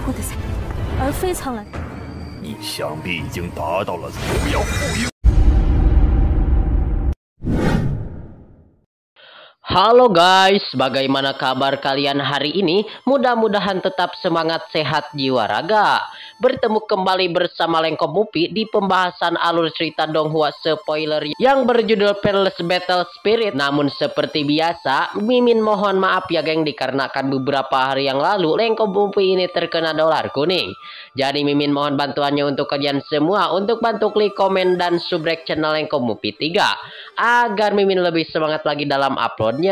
我的才，而非苍兰。你想必已经达到了不要附庸。 Halo guys, bagaimana kabar kalian hari ini? Mudah-mudahan tetap semangat, sehat jiwa raga. Bertemu kembali bersama Lengkop Mupi di pembahasan alur cerita Donghua spoiler yang berjudul Peerless Battle Spirit. Namun seperti biasa, Mimin mohon maaf ya geng, dikarenakan beberapa hari yang lalu Lengkop Mupi ini terkena dolar kuning. Jadi Mimin mohon bantuannya untuk kalian semua untuk bantu klik komen dan subrek channel Lengkop Mupi 3 agar Mimin lebih semangat lagi dalam upload.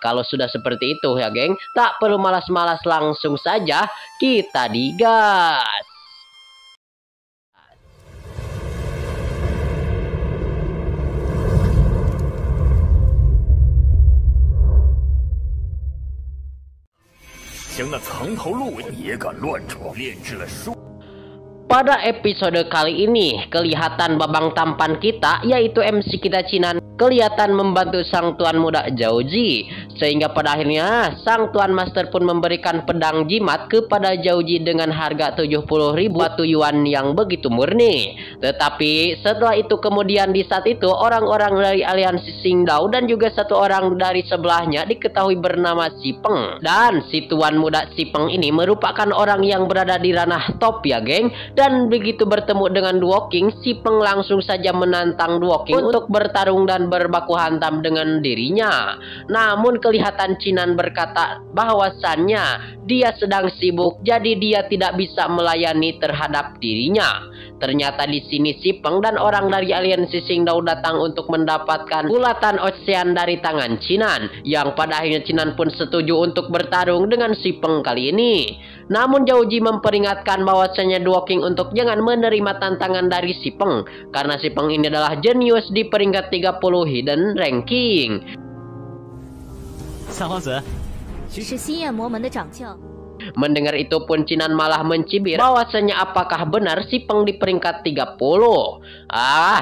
Kalau sudah seperti itu ya geng, tak perlu malas-malas, langsung saja kita digas. Pada episode kali ini, kelihatan babang tampan kita, yaitu MC kita Cinan, kelihatan membantu sang tuan muda Zhao-Ji. Sehingga pada akhirnya, sang tuan master pun memberikan pedang jimat kepada Zhao-Ji dengan harga 70.000 batu yuan yang begitu murni. Tetapi setelah itu kemudian di saat itu, orang-orang dari aliansi Xingdao dan juga satu orang dari sebelahnya diketahui bernama Si Peng. Dan si tuan muda Si Peng ini merupakan orang yang berada di ranah top ya geng. Dan begitu bertemu dengan Duo King, Si Peng langsung saja menantang Duo King untuk bertarung dan berbaku hantam dengan dirinya. Namun kelihatan Cinan berkata bahwasannya dia sedang sibuk, jadi dia tidak bisa melayani terhadap dirinya. Ternyata di sini Si Peng dan orang dari aliansi Xingdao datang untuk mendapatkan bulatan ocean dari tangan Cinan, yang pada akhirnya Cinan pun setuju untuk bertarung dengan Si Peng kali ini. Namun Zhao-Ji memperingatkan bahwasanya Duo King untuk jangan menerima tantangan dari Si Peng, karena Si Peng ini adalah jenius di peringkat 30 hidden ranking. Mendengar itu pun Cinan malah mencibir bahwasanya apakah benar Si Peng di peringkat 30.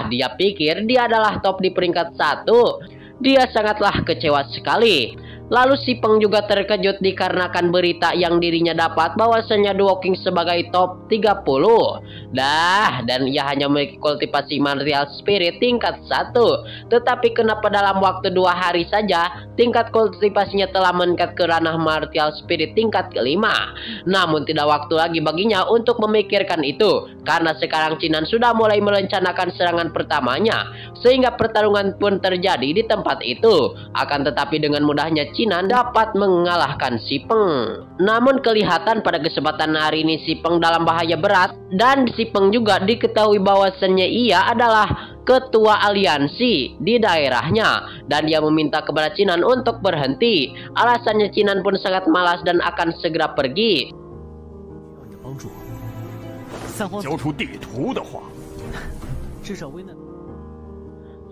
Dia pikir dia adalah top di peringkat 1. Dia sangatlah kecewa sekali. Lalu Si Peng juga terkejut dikarenakan berita yang dirinya dapat bahwasanya Duo King sebagai top 30. Dan ia hanya memiliki kultivasi martial spirit tingkat 1. Tetapi kenapa dalam waktu 2 hari saja tingkat kultivasinya telah meningkat ke ranah martial spirit tingkat ke-5. Namun tidak waktu lagi baginya untuk memikirkan itu, karena sekarang Cinan sudah mulai merencanakan serangan pertamanya. Sehingga pertarungan pun terjadi di tempat itu. Akan tetapi dengan mudahnya Cinan dapat mengalahkan Si Peng. Namun kelihatan pada kesempatan hari ini Si Peng dalam bahaya berat, dan Si Peng juga diketahui bahwasannya ia adalah ketua aliansi di daerahnya, dan dia meminta kepada Cinan untuk berhenti. Alasannya Cinan pun sangat malas dan akan segera pergi.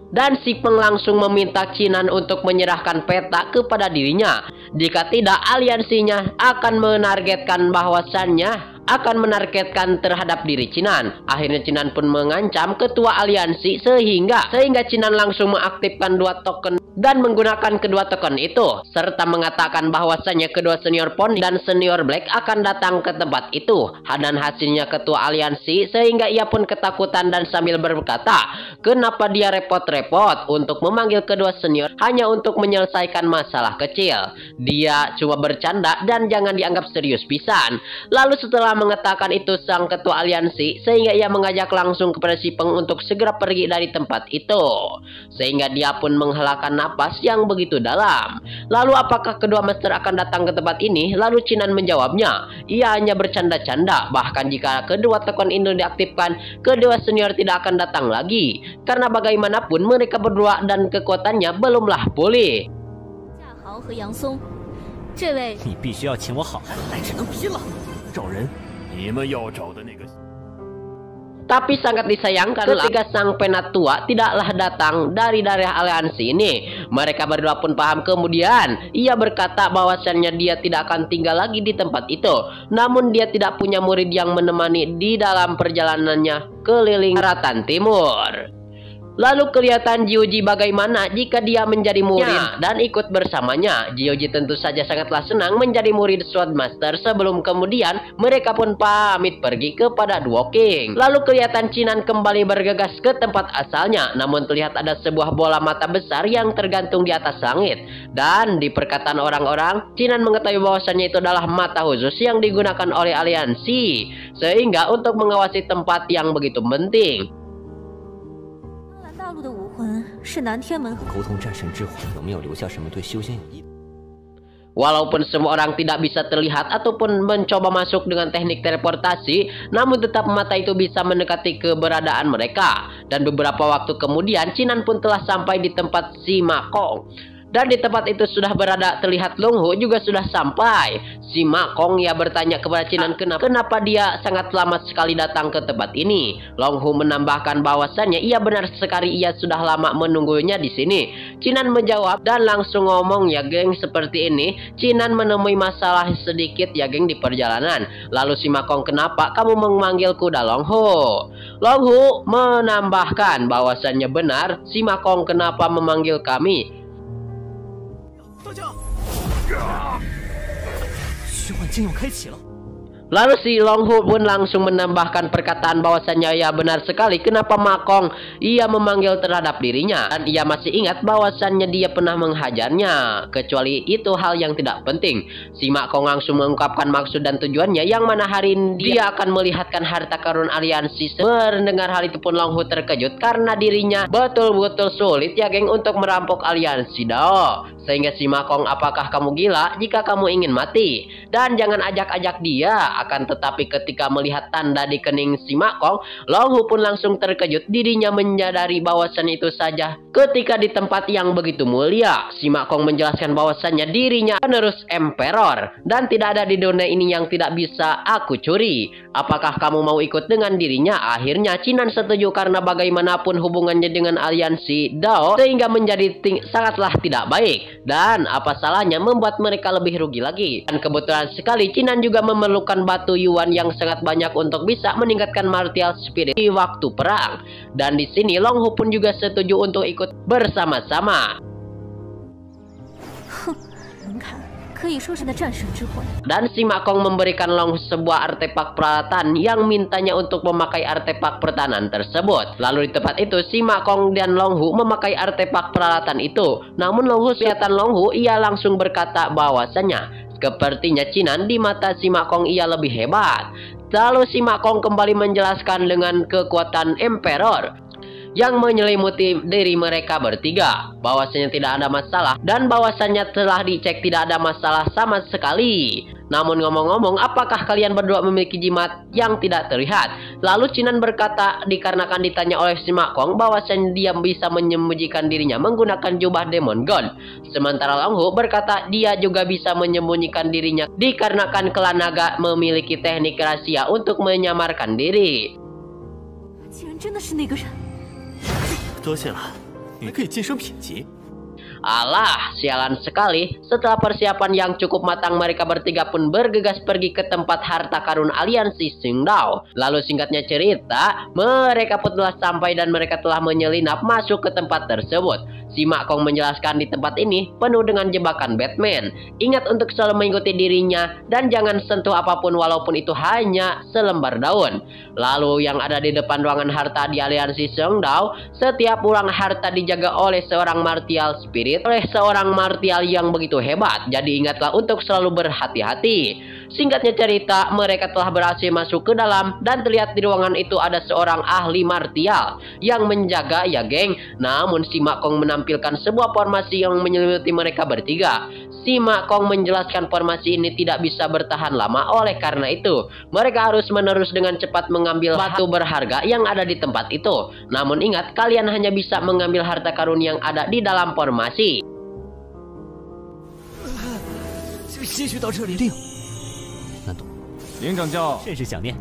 Dan Si Peng langsung meminta Cinan untuk menyerahkan peta kepada dirinya. Jika tidak, aliansinya akan menargetkan bahwasannya akan menargetkan terhadap diri Cinan. Akhirnya Cinan pun mengancam ketua aliansi sehingga Cinan langsung mengaktifkan 2 token dan menggunakan kedua token itu, serta mengatakan bahwasannya kedua senior Pony dan senior Black akan datang ke tempat itu. Dan hasilnya ketua aliansi sehingga ia pun ketakutan dan sambil berkata, kenapa dia repot-repot untuk memanggil kedua senior hanya untuk menyelesaikan masalah kecil. Dia cuma bercanda dan jangan dianggap serius pisan. Lalu setelah mengatakan itu sang ketua aliansi sehingga ia mengajak langsung kepada Si Peng untuk segera pergi dari tempat itu. Sehingga dia pun menghelakan napas yang begitu dalam. Lalu apakah kedua master akan datang ke tempat ini? Lalu Cinan menjawabnya, ia hanya bercanda-canda. Bahkan jika kedua token itu diaktifkan, kedua senior tidak akan datang lagi. Karena bagaimanapun mereka berdua dan kekuatannya belumlah pulih. Tapi sangat disayangkan ketika sang penatua tidaklah datang dari daerah aliansi ini. Mereka berdua pun paham kemudian. Ia berkata bahwasannya dia tidak akan tinggal lagi di tempat itu. Namun dia tidak punya murid yang menemani di dalam perjalanannya keliling daratan timur. Lalu kelihatan Jiuji bagaimana jika dia menjadi murid dan ikut bersamanya. Jiuji tentu saja sangatlah senang menjadi murid Swordmaster sebelum kemudian mereka pun pamit pergi kepada Duo King. Lalu kelihatan Chinan kembali bergegas ke tempat asalnya, namun terlihat ada sebuah bola mata besar yang tergantung di atas langit. Dan di perkataan orang-orang, Chinan mengetahui bahwasannya itu adalah mata khusus yang digunakan oleh aliansi, sehingga untuk mengawasi tempat yang begitu penting. 大陆的武魂是南天门。沟通战神之魂有没有留下什么对修仙有益的？ Walaupun semua orang tidak bisa terlihat ataupun mencoba masuk dengan teknik teleportasi, namun tetap mata itu bisa mendekati keberadaan mereka. Dan beberapa waktu kemudian, Chinan pun telah sampai di tempat si Ma Kong. Dan di tempat itu sudah berada terlihat Long Hu juga sudah sampai. Si Ma Kong ia bertanya kepada Chinan kenapa dia sangat lama sekali datang ke tempat ini. Long Hu menambahkan bahwasannya ia benar sekali ia sudah lama menunggunya di sini. Chinan menjawab dan langsung ngomong, ya geng, seperti ini. Chinan menemui masalah sedikit ya geng di perjalanan. Lalu si Ma Kong, kenapa kamu memanggil kuda Long Hu? Long Hu menambahkan bahwasannya benar si Ma Kong kenapa memanggil kami. 虚幻境要开启了。 Lalu si Long Hu pun langsung menambahkan perkataan bahwasannya ya benar sekali kenapa Ma Kong ia memanggil terhadap dirinya. Dan ia masih ingat bahwasannya dia pernah menghajarnya. Kecuali itu hal yang tidak penting. Si Ma Kong langsung mengungkapkan maksud dan tujuannya, yang mana hari ini dia akan melihatkan harta karun aliansi. Mendengar hal itu pun Long Hu terkejut karena dirinya betul-betul sulit ya geng untuk merampok aliansi Dao. Sehingga si Ma Kong, apakah kamu gila jika kamu ingin mati? Dan jangan ajak-ajak dia. Akan tetapi ketika melihat tanda di kening si Ma Kong, Long Hu pun langsung terkejut. Dirinya menyadari bahwasan itu saja ketika di tempat yang begitu mulia. Si Ma Kong menjelaskan bahwasannya dirinya penerus Emperor dan tidak ada di dunia ini yang tidak bisa aku curi. Apakah kamu mau ikut dengan dirinya? Akhirnya Chinan setuju karena bagaimanapun hubungannya dengan aliansi Dao sehingga menjadi sangatlah tidak baik. Dan apa salahnya membuat mereka lebih rugi lagi. Dan kebetulan sekali Chinan juga memerlukan batu Yuan yang sangat banyak untuk bisa meningkatkan martial spirit di waktu perang. Dan di sini Long Hu pun juga setuju untuk ikut bersama-sama. Dan si Ma Kong memberikan Long Hu sebuah artefak peralatan yang mintanya untuk memakai artefak pertahanan tersebut. Lalu di tempat itu si Ma Kong dan Long Hu memakai artefak peralatan itu. Namun Long Hu kelihatan Long Hu ia langsung berkata bahwasanya sepertinya Chinan di mata si Ma Kong ia lebih hebat. Lalu si Ma Kong kembali menjelaskan dengan kekuatan Emperor yang menyelimuti diri mereka bertiga, bahwasanya tidak ada masalah dan bahwasanya telah dicek tidak ada masalah sama sekali. Namun ngomong-ngomong, apakah kalian berdua memiliki jimat yang tidak terlihat? Lalu Chinan berkata dikarenakan ditanya oleh si Ma Kong bahwasanya dia bisa menyembunyikan dirinya menggunakan jubah Demon God. Sementara Long Hu berkata dia juga bisa menyembunyikan dirinya dikarenakan klan naga memiliki teknik rahasia untuk menyamarkan diri. 多谢了，你可以晋升品级。 Alah, sialan sekali. Setelah persiapan yang cukup matang, mereka bertiga pun bergegas pergi ke tempat harta karun aliansi Xingdao. Lalu singkatnya cerita, mereka pun telah sampai dan mereka telah menyelinap masuk ke tempat tersebut. Si Ma Kong menjelaskan di tempat ini penuh dengan jebakan Batman. Ingat untuk selalu mengikuti dirinya dan jangan sentuh apapun walaupun itu hanya selembar daun. Lalu yang ada di depan ruangan harta di aliansi Xingdao, setiap ruang harta dijaga oleh seorang martial spirit, oleh seorang martial yang begitu hebat. Jadi ingatlah untuk selalu berhati-hati. Singkatnya cerita, mereka telah berhasil masuk ke dalam dan terlihat di ruangan itu ada seorang ahli martial yang menjaga ya geng. Namun si Ma Kong menampilkan sebuah formasi yang menyelimuti mereka bertiga. Si Ma Kong menjelaskan formasi ini tidak bisa bertahan lama, oleh karena itu mereka harus menerus dengan cepat mengambil batu berharga yang ada di tempat itu. Namun ingat, kalian hanya bisa mengambil harta karun yang ada di dalam formasi. 些许到这里令，难懂。领长教，甚是想念。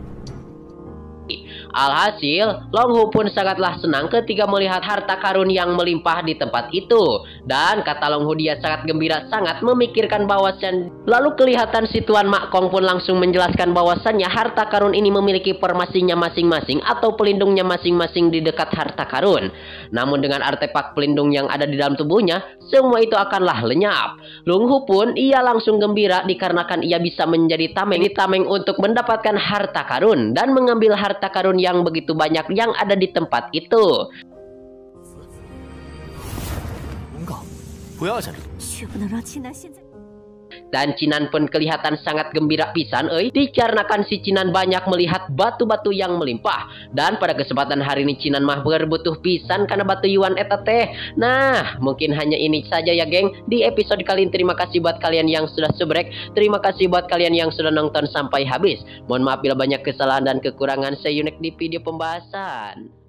Alhasil, Long Hu pun sangatlah senang ketika melihat harta karun yang melimpah di tempat itu. Dan kata Long Hu dia sangat gembira, sangat memikirkan bahwasan. Lalu kelihatan si Tuan Mak Kong pun langsung menjelaskan bahwasannya harta karun ini memiliki permasinya masing-masing atau pelindungnya masing-masing di dekat harta karun. Namun dengan artefak pelindung yang ada di dalam tubuhnya, semua itu akanlah lenyap. Long Hu pun ia langsung gembira dikarenakan ia bisa menjadi tameng untuk mendapatkan harta karun dan mengambil harta karun yang begitu banyak yang ada di tempat itu. 公告，不要在这里。 绝不能让秦南现在。 Dan Cinan pun kelihatan sangat gembira pisan dikarenakan si Cinan banyak melihat batu-batu yang melimpah. Dan pada kesempatan hari ini Cinan mah berbutuh pisan karena batu yuan eta teh. Nah, mungkin hanya ini saja ya geng di episode kali ini. Terima kasih buat kalian yang sudah subrek. Terima kasih buat kalian yang sudah nonton sampai habis. Mohon maaf bila banyak kesalahan dan kekurangan. See you next di video pembahasan.